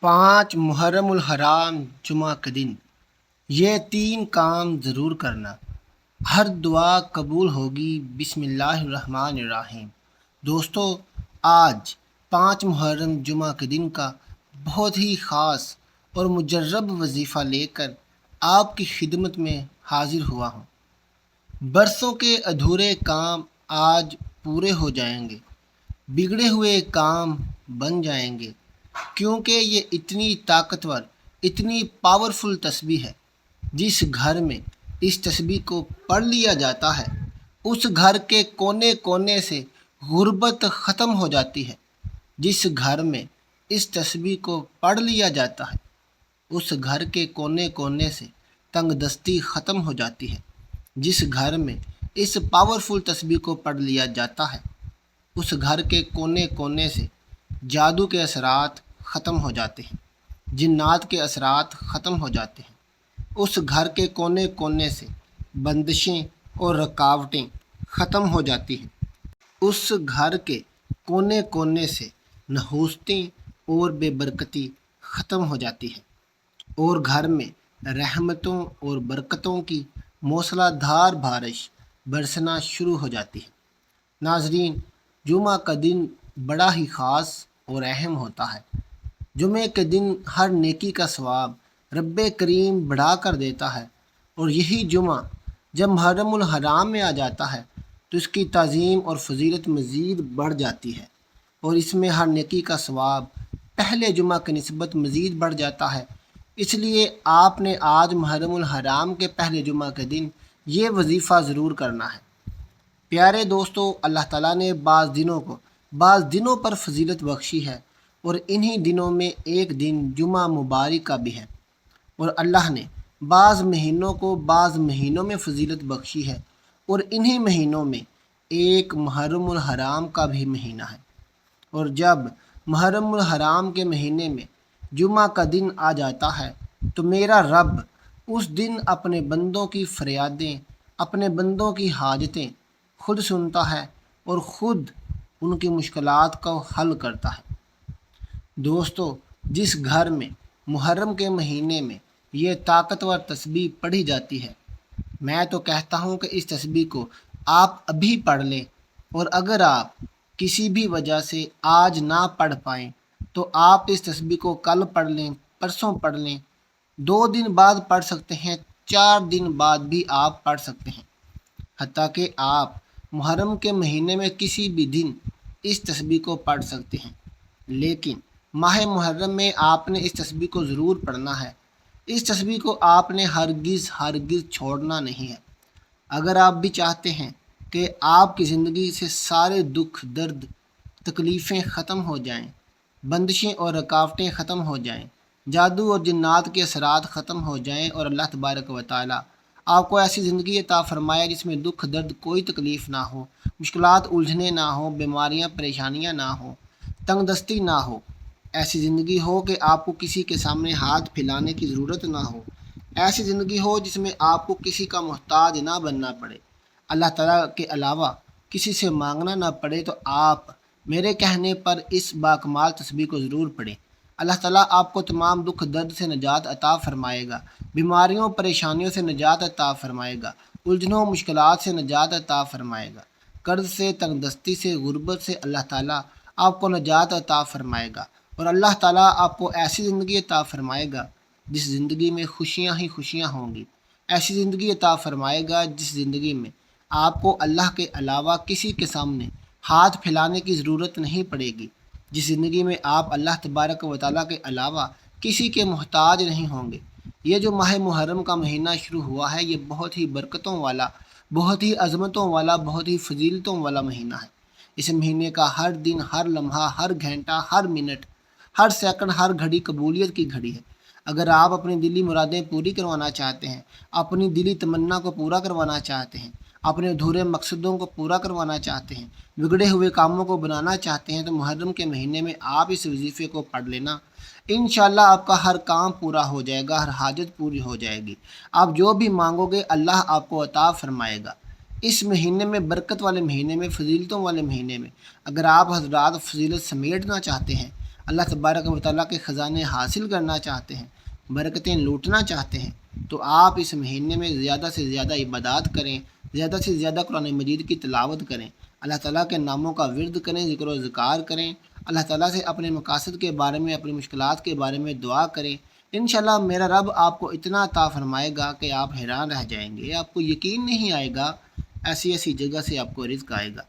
5 محرم الحرام جمعہ کا دن یہ 3 کام ضرور کرنا، ہر دعا قبول ہوگی۔ بسم اللہ الرحمن الرحیم۔ دوستو، آج 5 محرم جمعہ کے دن کا بہت ہی خاص اور مجرب وظیفہ لے کر آپ کی خدمت میں حاضر ہوا ہوں۔ برسوں کے ادھورے کام آج پورے ہو جائیں گے، بگڑے ہوئے کام بن جائیں گے، کیونکہ یہ اتنی طاقتور، اتنی پاورفل تسبیح ہے۔ جس گھر میں اس تسبیح کو پڑھ لیا جاتا ہے، اس گھر کے کونے کونے سے غربت ختم ہو جاتی ہے۔ جس گھر میں اس تسبیح کو پڑھ لیا جاتا ہے، اس گھر کے کونے کونے سے تنگ دستی ختم ہو جاتی ہے۔ جس گھر میں اس پاورفل تسبیح کو پڑھ لیا جاتا ہے، اس گھر کے کونے کونے سے جادو کے اثرات ختم ہو جاتے ہیں، جنات کے اثرات ختم ہو جاتے ہیں۔ اس گھر کے کونے کونے سے بندشیں اور رکاوٹیں ختم ہو جاتی ہیں۔ اس گھر کے کونے کونے سے نحوستیں اور بے برکتی ختم ہو جاتی ہے، اور گھر میں رحمتوں اور برکتوں کی موسلا دھار بارش برسنا شروع ہو جاتی ہے۔ ناظرین، جمعہ کا دن بڑا ہی خاص اور اہم ہوتا ہے۔ جمعے کے دن ہر نیکی کا ثواب رب کریم بڑھا کر دیتا ہے، اور یہی جمعہ جب محرم الحرام میں آ جاتا ہے تو اس کی تعظیم اور فضیلت مزید بڑھ جاتی ہے، اور اس میں ہر نیکی کا ثواب پہلے جمعہ کی نسبت مزید بڑھ جاتا ہے۔ اس لیے آپ نے آج محرم الحرام کے پہلے جمعہ کے دن یہ وظیفہ ضرور کرنا ہے۔ پیارے دوستو، اللہ تعالیٰ نے بعض دنوں پر فضیلت بخشی ہے، اور انہی دنوں میں ایک دن جمعہ مبارک کا بھی ہے، اور اللہ نے بعض مہینوں کو بعض مہینوں میں فضیلت بخشی ہے، اور انہی مہینوں میں ایک محرم الحرام کا بھی مہینہ ہے۔ اور جب محرم الحرام کے مہینے میں جمعہ کا دن آ جاتا ہے تو میرا رب اس دن اپنے بندوں کی فریادیں، اپنے بندوں کی حاجتیں خود سنتا ہے اور خود ان کی مشکلات کو حل کرتا ہے۔ دوستو، جس گھر میں محرم کے مہینے میں یہ طاقتور تسبیح پڑھی جاتی ہے، میں تو کہتا ہوں کہ اس تسبیح کو آپ ابھی پڑھ لیں، اور اگر آپ کسی بھی وجہ سے آج نہ پڑھ پائیں تو آپ اس تسبیح کو کل پڑھ لیں، پرسوں پڑھ لیں، 2 دن بعد پڑھ سکتے ہیں، 4 دن بعد بھی آپ پڑھ سکتے ہیں، حتیٰ کہ آپ محرم کے مہینے میں کسی بھی دن اس تسبیح کو پڑھ سکتے ہیں۔ لیکن ماہ محرم میں آپ نے اس تسبیح کو ضرور پڑھنا ہے۔ اس تسبیح کو آپ نے ہرگز چھوڑنا نہیں ہے۔ اگر آپ بھی چاہتے ہیں کہ آپ کی زندگی سے سارے دکھ، درد، تکلیفیں ختم ہو جائیں، بندشیں اور رکاوٹیں ختم ہو جائیں، جادو اور جنات کے اثرات ختم ہو جائیں، اور اللہ تبارک و تعالیٰ آپ کو ایسی زندگی عطا فرمائے جس میں دکھ، درد، کوئی تکلیف نہ ہو، مشکلات، الجھنیں نہ ہوں، بیماریاں، پریشانیاں نہ ہوں، تنگ دستی نہ ہو، ایسی زندگی ہو کہ آپ کو کسی کے سامنے ہاتھ پھیلانے کی ضرورت نہ ہو، ایسی زندگی ہو جس میں آپ کو کسی کا محتاج نہ بننا پڑے، اللہ تعالیٰ کے علاوہ کسی سے مانگنا نہ پڑے، تو آپ میرے کہنے پر اس باکمال تسبیح کو ضرور پڑھیں۔ اللہ تعالیٰ آپ کو تمام دکھ درد سے نجات عطا فرمائے گا، بیماریوں پریشانیوں سے نجات عطا فرمائے گا، الجھنوں مشکلات سے نجات عطا فرمائے گا، قرض سے، تنگ دستی سے، غربت سے اللہ تعالیٰ آپ کو نجات عطا فرمائے گا، اور اللہ تعالیٰ آپ کو ایسی زندگی عطا فرمائے گا جس زندگی میں خوشیاں ہی خوشیاں ہوں گی، ایسی زندگی عطا فرمائے گا جس زندگی میں آپ کو اللہ کے علاوہ کسی کے سامنے ہاتھ پھیلانے کی ضرورت نہیں پڑے گی، جس زندگی میں آپ اللہ تبارک و تعالیٰ کے علاوہ کسی کے محتاج نہیں ہوں گے۔ یہ جو ماہ محرم کا مہینہ شروع ہوا ہے، یہ بہت ہی برکتوں والا، بہت ہی عظمتوں والا، بہت ہی فضیلتوں والا مہینہ ہے۔ اس مہینے کا ہر دن، ہر لمحہ، ہر گھنٹہ، ہر منٹ، ہر سیکنڈ، ہر گھڑی قبولیت کی گھڑی ہے۔ اگر آپ اپنی دلی مرادیں پوری کروانا چاہتے ہیں، اپنی دلی تمنا کو پورا کروانا چاہتے ہیں، اپنے ادھورے مقصدوں کو پورا کروانا چاہتے ہیں، بگڑے ہوئے کاموں کو بنانا چاہتے ہیں، تو محرم کے مہینے میں آپ اس وظیفے کو پڑھ لینا۔ انشاءاللہ آپ کا ہر کام پورا ہو جائے گا، ہر حاجت پوری ہو جائے گی۔ آپ جو بھی مانگو گے اللہ آپ کو عطا فرمائے گا۔ اس مہینے میں، برکت والے مہینے میں، فضیلتوں والے مہینے میں، اگر آپ حضرات فضیلت سمیٹنا چاہتے ہیں، اللہ تبارک و تعالیٰ کے خزانے حاصل کرنا چاہتے ہیں، برکتیں لوٹنا چاہتے ہیں، تو آپ اس مہینے میں زیادہ سے زیادہ عبادات کریں، زیادہ سے زیادہ قرآن مجید کی تلاوت کریں، اللہ تعالیٰ کے ناموں کا ورد کریں، ذکر و ذکار کریں، اللہ تعالیٰ سے اپنے مقاصد کے بارے میں، اپنی مشکلات کے بارے میں دعا کریں۔ انشاءاللہ میرا رب آپ کو اتنا عطا فرمائے گا کہ آپ حیران رہ جائیں گے، آپ کو یقین نہیں آئے گا، ایسی ایسی جگہ سے آپ کو رزق آئے گا،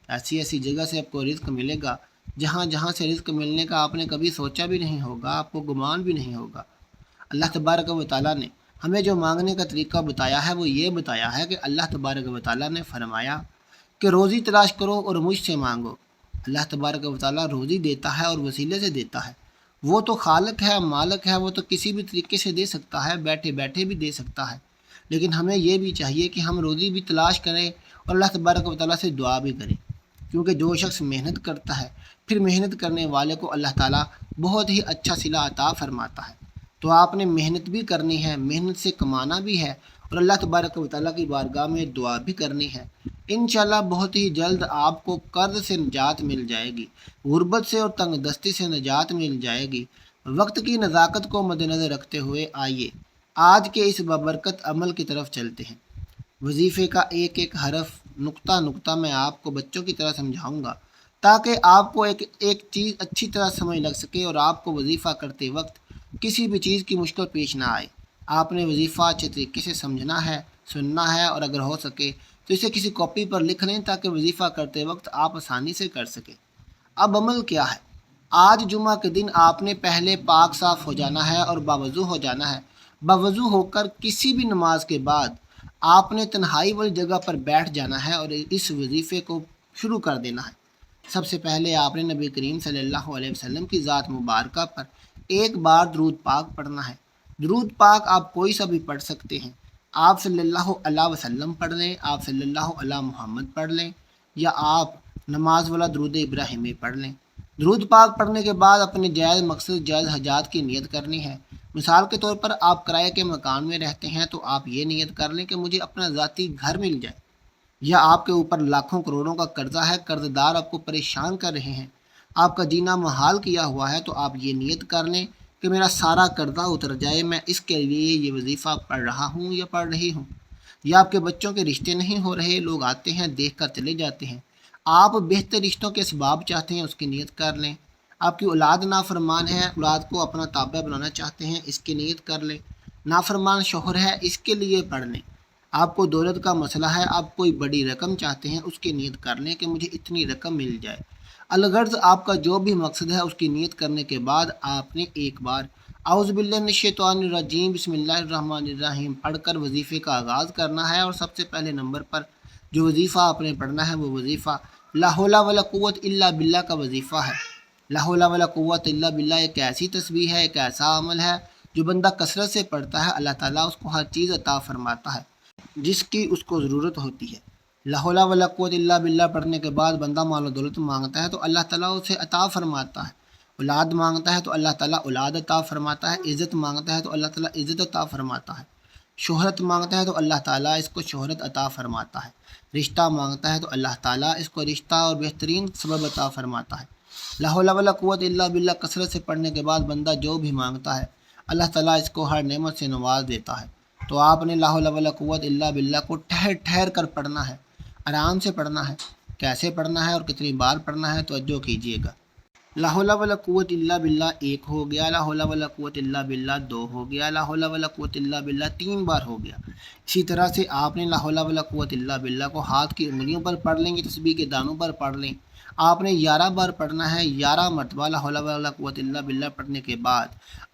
ایسی ایسی جگہ سے آپ کو رزق ملے گا، جہاں جہاں سے رزق ملنے کا آپ نے کبھی سوچا بھی نہیں ہوگا، آپ کو گمان بھی نہیں ہوگا۔ اللہ تبارک و تعالیٰ نے ہمیں جو مانگنے کا طریقہ بتایا ہے وہ یہ بتایا ہے کہ اللہ تبارک و تعالیٰ نے فرمایا کہ روزی تلاش کرو اور مجھ سے مانگو۔ اللہ تبارک و تعالیٰ روزی دیتا ہے اور وسیلے سے دیتا ہے، وہ تو خالق ہے، مالک ہے، وہ تو کسی بھی طریقے سے دے سکتا ہے، بیٹھے بیٹھے بھی دے سکتا ہے، لیکن ہمیں یہ بھی چاہیے کہ ہم روزی بھی تلاش کریں اور اللہ تبارک و تعالیٰ سے دعا بھی کریں، کیونکہ جو شخص محنت کرتا ہے پھر محنت کرنے والے کو اللہ تعالیٰ بہت ہی اچھا صلہ عطا فرماتا ہے۔ تو آپ نے محنت بھی کرنی ہے، محنت سے کمانا بھی ہے، اور اللہ تبارک و تعالیٰ کی بارگاہ میں دعا بھی کرنی ہے۔ انشاءاللہ بہت ہی جلد آپ کو قرض سے نجات مل جائے گی، غربت سے اور تنگ دستی سے نجات مل جائے گی۔ وقت کی نزاکت کو مد نظر رکھتے ہوئے آئیے آج کے اس بابرکت عمل کی طرف چلتے ہیں۔ وظیفے کا ایک ایک حرف، نقطہ نقطہ میں آپ کو بچوں کی طرح سمجھاؤں گا، تاکہ آپ کو ایک چیز اچھی طرح سمجھ لگ سکے اور آپ کو وظیفہ کرتے وقت کسی بھی چیز کی مشکل پیش نہ آئے۔ آپ نے وظیفہ اچھے طریقے سے سمجھنا ہے، سننا ہے، اور اگر ہو سکے تو اسے کسی کاپی پر لکھ لیں تاکہ وظیفہ کرتے وقت آپ آسانی سے کر سکیں۔ اب عمل کیا ہے؟ آج جمعہ کے دن آپ نے پہلے پاک صاف ہو جانا ہے اور باوضو ہو جانا ہے۔ باوضو ہو کر کسی بھی نماز کے بعد آپ نے تنہائی والی جگہ پر بیٹھ جانا ہے اور اس وظیفے کو شروع کر دینا ہے۔ سب سے پہلے آپ نے نبی کریم صلی اللہ علیہ وسلم کی ذات مبارکہ پر ایک بار درود پاک پڑھنا ہے۔ درود پاک آپ کوئی سا بھی پڑھ سکتے ہیں، آپ صلی اللہ علیہ وسلم پڑھ لیں، آپ صلی اللہ علیہ محمد پڑھ لیں، یا آپ نماز والا درود ابراہیمی پڑھ لیں۔ درود پاک پڑھنے کے بعد اپنے جائز مقصد، جائز حاجات کی نیت کرنی ہے۔ مثال کے طور پر آپ کرائے کے مکان میں رہتے ہیں تو آپ یہ نیت کر لیں کہ مجھے اپنا ذاتی گھر مل جائے، یا آپ کے اوپر لاکھوں کروڑوں کا قرضہ ہے، قرض دار آپ کو پریشان کر رہے ہیں، آپ کا جینا محال کیا ہوا ہے، تو آپ یہ نیت کر لیں کہ میرا سارا قرضہ اتر جائے، میں اس کے لیے یہ وظیفہ پڑھ رہا ہوں یا پڑھ رہی ہوں۔ یا آپ کے بچوں کے رشتے نہیں ہو رہے، لوگ آتے ہیں دیکھ کر چلے جاتے ہیں، آپ بہتر رشتوں کے اسباب چاہتے ہیں، اس کی نیت کر لیں۔ آپ کی اولاد نافرمان ہے، اولاد کو اپنا تابع بنانا چاہتے ہیں، اس کی نیت کر لیں۔ نافرمان شوہر ہے، اس کے لیے پڑھ لیں۔ آپ کو دولت کا مسئلہ ہے، آپ کوئی بڑی رقم چاہتے ہیں، اس کی نیت کر لیں کہ مجھے اتنی رقم مل جائے۔ الغرض آپ کا جو بھی مقصد ہے اس کی نیت کرنے کے بعد آپ نے ایک بار اعوذ باللہ من الشیطان الرجیم بسم اللہ الرحمن الرحیم پڑھ کر وظیفے کا آغاز کرنا ہے، اور سب سے پہلے نمبر پر جو وظیفہ آپ نے پڑھنا ہے وہ وظیفہ لا حول ولا قوت الا باللہ کا وظیفہ ہے۔ لا حول ولا قوت الا باللہ ایک ایسی تسبیح ہے، ایک ایسا عمل ہے جو بندہ کثرت سے پڑھتا ہے، اللہ تعالیٰ اس کو ہر چیز عطا فرماتا ہے جس کی اس کو ضرورت ہوتی ہے۔ لا حول ولا قوت الا باللہ پڑھنے کے بعد بندہ مال و دولت مانگتا ہے تو اللہ تعالیٰ اسے عطا فرماتا ہے، اولاد مانگتا ہے تو اللہ تعالیٰ اولاد عطا فرماتا ہے، عزت مانگتا ہے تو اللہ تعالیٰ عزت عطا فرماتا ہے، شہرت مانگتا ہے تو اللہ تعالیٰ اس کو شہرت عطا فرماتا ہے، رشتہ مانگتا ہے تو اللہ تعالیٰ اس کو رشتہ اور بہترین سبب عطا فرماتا ہے۔ لا حول ولا قوت الا باللہ کثرت سے پڑھنے کے بعد بندہ جو بھی مانگتا ہے اللہ تعالیٰ اس کو ہر نعمت سے نواز دیتا ہے۔ تو آپ نے لا حول ولا قوت الا باللہ کو ٹھہر ٹھہر کر پڑھنا ہے، آرام سے پڑھنا ہے۔ کیسے پڑھنا ہے اور کتنی بار پڑھنا ہے توجہ کیجیے گا۔ لا حول ولا قوت الا باللہ ایک ہو گیا، لا حول ولا قوت الا باللہ دو ہو گیا، لا حول ولا قوت الا باللہ تین بار ہو گیا۔ اسی طرح سے آپ نے لا حول ولا قوت الا باللہ کو ہاتھ کی انگلیوں پر پڑھ لیں گے، تسبیح کے دانوں پر پڑھ لیں۔ آپ نے 11 بار پڑھنا ہے، 11 مرتبہ لا حول ولا قوت الا باللہ پڑھنے کے بعد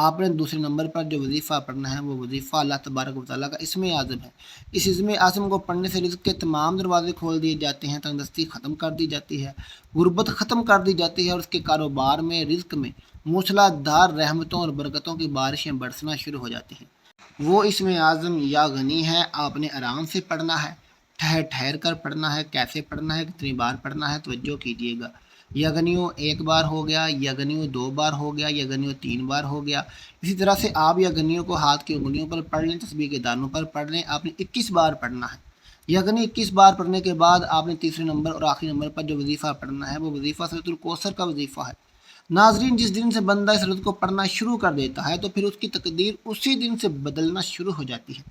آپ نے دوسرے نمبر پر جو وظیفہ پڑھنا ہے وہ وظیفہ اللہ تبارک و تعالیٰ کا اسم اعظم ہے۔ اس اسم اعظم کو پڑھنے سے رزق کے تمام دروازے کھول دیے جاتے ہیں، تنگدستی ختم کر دی جاتی ہے، غربت ختم کر دی جاتی ہے، اور اس کے کاروبار میں، رزق میں موسلا دھار رحمتوں اور برکتوں کی بارشیں برسنا شروع ہو جاتی ہیں۔ وہ اسم اعظم یا غنی ہے، آپ نے آرام سے پڑھنا ہے، ٹھہر ٹھہر کر پڑھنا ہے۔ کیسے پڑھنا ہے، کتنی بار پڑھنا ہے توجہ کیجیے گا۔ یا غنیوں ایک بار ہو گیا، یا غنیوں دو بار ہو گیا، یا غنیوں تین بار ہو گیا۔ اسی طرح سے آپ یا غنیوں کو ہاتھ کی انگلیوں پر پڑھ لیں، تسبیح کے دانوں پر پڑھ لیں۔ آپ نے 21 بار پڑھنا ہے۔ یا غنی 21 بار پڑھنے کے بعد آپ نے تیسرے نمبر اور آخری نمبر پر جو وظیفہ پڑھنا ہے وہ وظیفہ سورۃ الکوثر کا وظیفہ ہے۔ ناظرین، جس دن سے بندہ اس رد کو پڑھنا شروع کر دیتا ہے تو پھر اس کی تقدیر اسی دن سے بدلنا شروع ہو جاتی ہے۔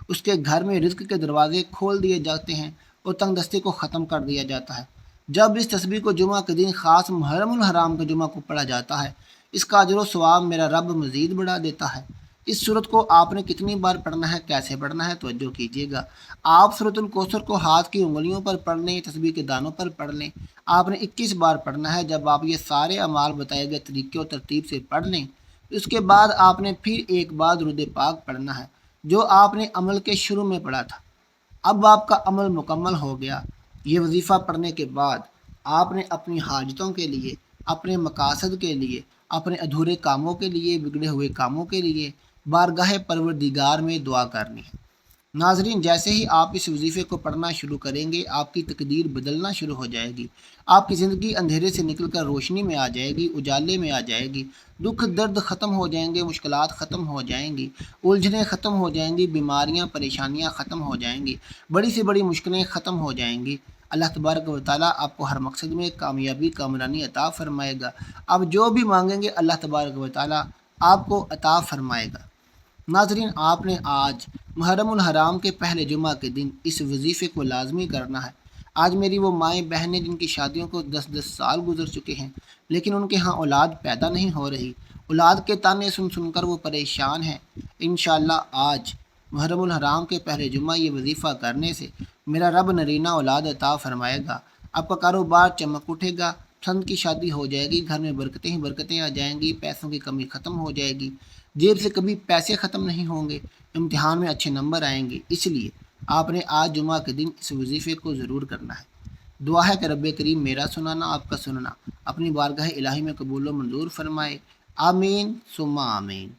اس کے گھر میں رزق کے دروازے کھول دیے جاتے ہیں اور تنگ دستی کو ختم کر دیا جاتا ہے۔ جب اس تسبیح کو جمعہ کے دن خاص محرم الحرام کے جمعہ کو پڑھا جاتا ہے، اس کا اجر و ثواب میرا رب مزید بڑھا دیتا ہے۔ اس صورت کو آپ نے کتنی بار پڑھنا ہے، کیسے پڑھنا ہے، توجہ کیجیے گا۔ آپ سورۃ الکوثر کو ہاتھ کی انگلیوں پر پڑھ لیں، تسبیح کے دانوں پر پڑھ لیں۔ آپ نے 21 بار پڑھنا ہے۔ جب آپ یہ سارے اعمال بتائے گئے طریقے اور ترتیب سے پڑھ لیں، اس کے بعد آپ نے پھر ایک بار درود پاک پڑھنا ہے جو آپ نے عمل کے شروع میں پڑھا تھا۔ اب آپ کا عمل مکمل ہو گیا۔ یہ وظیفہ پڑھنے کے بعد آپ نے اپنی حاجتوں کے لیے، اپنے مقاصد کے لیے، اپنے ادھورے کاموں کے لیے، بگڑے ہوئے کاموں کے لیے بارگاہ پروردگار میں دعا کرنی ہے۔ ناظرین، جیسے ہی آپ اس وظیفے کو پڑھنا شروع کریں گے، آپ کی تقدیر بدلنا شروع ہو جائے گی۔ آپ کی زندگی اندھیرے سے نکل کر روشنی میں آ جائے گی، اجالے میں آ جائے گی۔ دکھ درد ختم ہو جائیں گے، مشکلات ختم ہو جائیں گی، الجھنیں ختم ہو جائیں گی، بیماریاں پریشانیاں ختم ہو جائیں گی، بڑی سے بڑی مشکلیں ختم ہو جائیں گی۔ اللہ تبارک و تعالیٰ آپ کو ہر مقصد میں کامیابی کامرانی عطا فرمائے گا۔ آپ جو بھی مانگیں گے اللہ تبارک و تعالیٰ آپ کو عطا فرمائے گا۔ ناظرین، آپ نے آج محرم الحرام کے پہلے جمعہ کے دن اس وظیفے کو لازمی کرنا ہے۔ آج میری وہ مائیں بہنیں جن کی شادیوں کو 10 سال گزر چکے ہیں لیکن ان کے ہاں اولاد پیدا نہیں ہو رہی، اولاد کے تانے سن سن کر وہ پریشان ہیں، انشاءاللہ آج محرم الحرام کے پہلے جمعہ یہ وظیفہ کرنے سے میرا رب نرینہ اولاد عطا فرمائے گا۔ آپ کا کاروبار چمک اٹھے گا، پسند کی شادی ہو جائے گی، گھر میں برکتیں ہی برکتیں آ جائیں گی، پیسوں کی کمی ختم ہو جائے گی، جیب سے کبھی پیسے ختم نہیں ہوں گے، امتحان میں اچھے نمبر آئیں گے۔ اس لیے آپ نے آج جمعہ کے دن اس وظیفے کو ضرور کرنا ہے۔ دعا ہے کہ رب کریم میرا سنانا، آپ کا سننا اپنی بارگاہ الہی میں قبول و منظور فرمائے۔ آمین ثم آمین۔